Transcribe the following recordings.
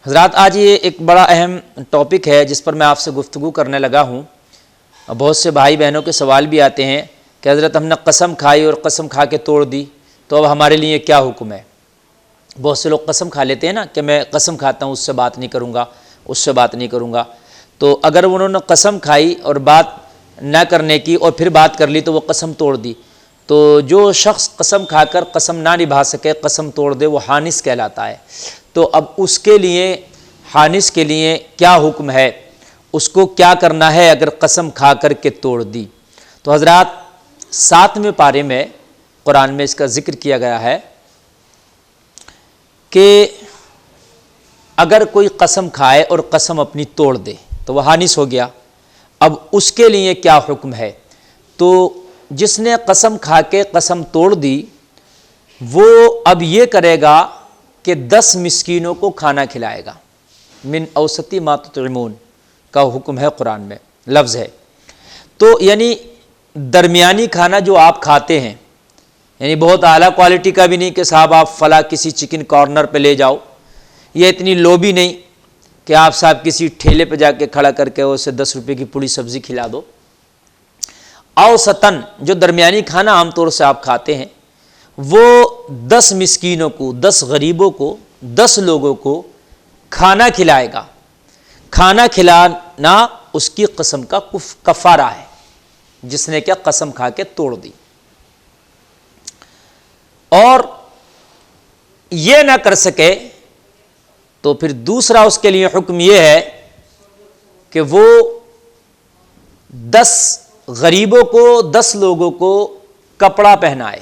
حضرات آج یہ ایک بڑا اہم ٹاپک ہے جس پر میں آپ سے گفتگو کرنے لگا ہوں۔ بہت سے بھائی بہنوں کے سوال بھی آتے ہیں کہ حضرت ہم نے قسم کھائی اور قسم کھا کے توڑ دی تو اب ہمارے لیے کیا حکم ہے؟ بہت سے لوگ قسم کھا لیتے ہیں نا کہ میں قسم کھاتا ہوں اس سے بات نہیں کروں گا، اس سے بات نہیں کروں گا، تو اگر انہوں نے قسم کھائی اور بات نہ کرنے کی اور پھر بات کر لی تو وہ قسم توڑ دی، تو جو شخص قسم کھا کر قسم نہ نبھا سکے، قسم توڑ دے، وہ حانث کہلاتا ہے۔ تو اب اس کے لیے حانث کے لیے کیا حکم ہے، اس کو کیا کرنا ہے اگر قسم کھا کر کے توڑ دی؟ تو حضرات 7ویں پارے میں قرآن میں اس کا ذکر کیا گیا ہے کہ اگر کوئی قسم کھائے اور قسم اپنی توڑ دے تو وہ حانث ہو گیا۔ اب اس کے لیے کیا حکم ہے؟ تو جس نے قسم کھا کے قسم توڑ دی وہ اب یہ کرے گا کہ 10 مسکینوں کو کھانا کھلائے گا۔ من اوسطی ما تطعمون کا حکم ہے، قرآن میں لفظ ہے۔ تو یعنی درمیانی کھانا جو آپ کھاتے ہیں، یعنی بہت اعلیٰ کوالٹی کا بھی نہیں کہ صاحب آپ فلاں کسی چکن کارنر پہ لے جاؤ، یہ اتنی لو بھی نہیں کہ آپ صاحب کسی ٹھیلے پہ جا کے کھڑا کر کے اسے 10 روپے کی پوری سبزی کھلا دو۔ اوسطاً جو درمیانی کھانا عام طور سے آپ کھاتے ہیں وہ 10 مسکینوں کو، 10 غریبوں کو، 10 لوگوں کو کھانا کھلائے گا۔ کھانا کھلانا اس کی قسم کا کفارہ ہے، جس نے کیا قسم کھا کے توڑ دی۔ اور یہ نہ کر سکے تو پھر دوسرا اس کے لیے حکم یہ ہے کہ وہ 10 غریبوں کو، 10 لوگوں کو کپڑا پہنائے،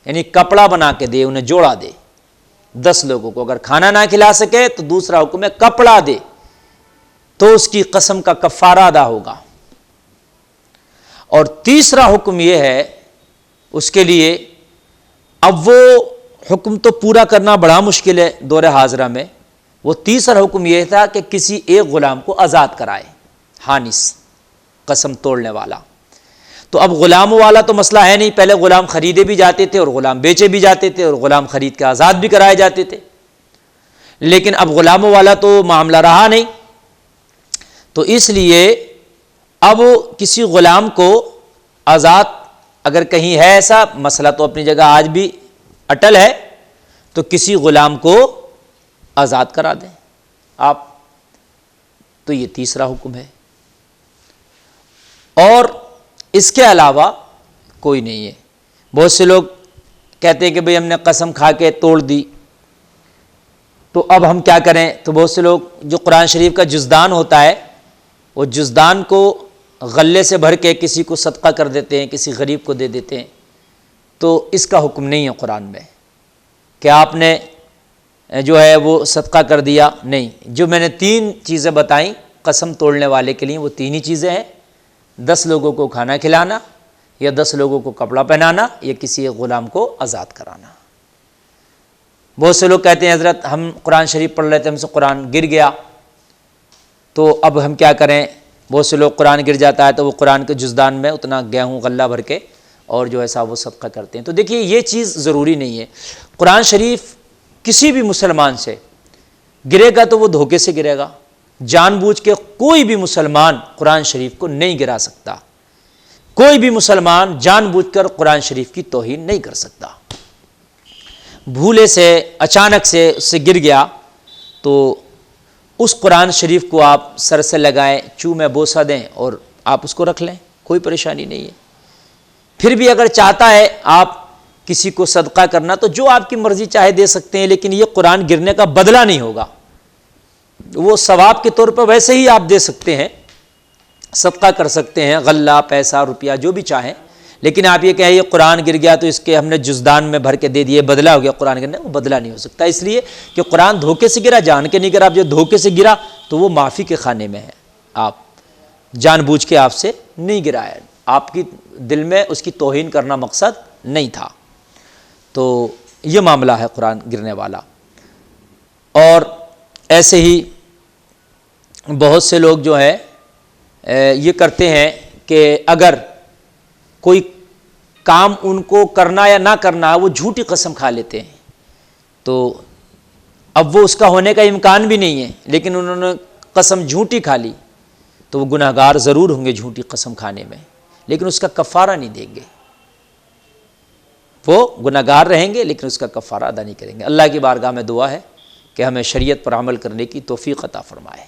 یعنی کپڑا بنا کے دے، انہیں جوڑا دے۔ 10 لوگوں کو اگر کھانا نہ کھلا سکے تو دوسرا حکم ہے کپڑا دے، تو اس کی قسم کا کفارہ ادا ہوگا۔ اور تیسرا حکم یہ ہے اس کے لیے، اب وہ حکم تو پورا کرنا بڑا مشکل ہے دور حاضرہ میں، وہ تیسرا حکم یہ تھا کہ کسی ایک غلام کو آزاد کرائے، حانث قسم توڑنے والا۔ تو اب غلاموں والا تو مسئلہ ہے نہیں، پہلے غلام خریدے بھی جاتے تھے اور غلام بیچے بھی جاتے تھے اور غلام خرید کے آزاد بھی کرائے جاتے تھے، لیکن اب غلاموں والا تو معاملہ رہا نہیں۔ تو اس لیے اب کسی غلام کو آزاد، اگر کہیں ہے ایسا مسئلہ تو اپنی جگہ آج بھی اٹل ہے، تو کسی غلام کو آزاد کرا دیں آپ، تو یہ تیسرا حکم ہے۔ اور اس کے علاوہ کوئی نہیں ہے۔ بہت سے لوگ کہتے ہیں کہ بھئی ہم نے قسم کھا کے توڑ دی تو اب ہم کیا کریں؟ تو بہت سے لوگ جو قرآن شریف کا جزدان ہوتا ہے، وہ جزدان کو غلے سے بھر کے کسی کو صدقہ کر دیتے ہیں، کسی غریب کو دے دیتے ہیں، تو اس کا حکم نہیں ہے قرآن میں کہ آپ نے جو ہے وہ صدقہ کر دیا، نہیں۔ جو میں نے 3 چیزیں بتائیں قسم توڑنے والے کے لیے، وہ 3 ہی چیزیں ہیں: 10 لوگوں کو کھانا کھلانا، یا 10 لوگوں کو کپڑا پہنانا، یا کسی ایک غلام کو آزاد کرانا۔ بہت سے لوگ کہتے ہیں حضرت ہم قرآن شریف پڑھ رہے تھے، ہم سے قرآن گر گیا تو اب ہم کیا کریں؟ بہت سے لوگ قرآن گر جاتا ہے تو وہ قرآن کے جزدان میں اتنا گیہوں غلہ بھر کے اور جو ایسا وہ صدقہ کرتے ہیں۔ تو دیکھیے یہ چیز ضروری نہیں ہے۔ قرآن شریف کسی بھی مسلمان سے گرے گا تو وہ دھوکے سے گرے گا۔ جان بوجھ کے کوئی بھی مسلمان قرآن شریف کو نہیں گرا سکتا، کوئی بھی مسلمان جان بوجھ کر قرآن شریف کی توہین نہیں کر سکتا۔ بھولے سے، اچانک سے اس سے گر گیا تو اس قرآن شریف کو آپ سر سے لگائیں، چومیں بوسہ دیں اور آپ اس کو رکھ لیں، کوئی پریشانی نہیں ہے۔ پھر بھی اگر چاہتا ہے آپ کسی کو صدقہ کرنا تو جو آپ کی مرضی چاہے دے سکتے ہیں، لیکن یہ قرآن گرنے کا بدلہ نہیں ہوگا۔ وہ ثواب کے طور پر ویسے ہی آپ دے سکتے ہیں، صدقہ کر سکتے ہیں، غلہ، پیسہ، روپیہ جو بھی چاہیں، لیکن آپ یہ کہیں یہ قرآن گر گیا تو اس کے ہم نے جزدان میں بھر کے دے دیے، بدلہ ہو گیا قرآن گرنے، وہ بدلہ نہیں ہو سکتا، اس لیے کہ قرآن دھوکے سے گرا، جان کے نہیں گرا۔ اب جو دھوکے سے گرا تو وہ معافی کے خانے میں ہے، آپ جان بوجھ کے آپ سے نہیں گرایا، آپ کی دل میں اس کی توہین کرنا مقصد نہیں تھا۔ تو یہ معاملہ ہے قرآن گرنے والا۔ اور ایسے ہی بہت سے لوگ جو ہے یہ کرتے ہیں کہ اگر کوئی کام ان کو کرنا یا نہ کرنا وہ جھوٹی قسم کھا لیتے ہیں۔ تو اب وہ اس کا ہونے کا امکان بھی نہیں ہے لیکن انہوں نے قسم جھوٹی کھا لی تو وہ گناہ گار ضرور ہوں گے جھوٹی قسم کھانے میں، لیکن اس کا کفارہ نہیں دیں گے، وہ گناہ گار رہیں گے لیکن اس کا کفارہ ادا نہیں کریں گے۔ اللہ کی بارگاہ میں دعا ہے کہ ہمیں شریعت پر عمل کرنے کی توفیق عطا فرمائے۔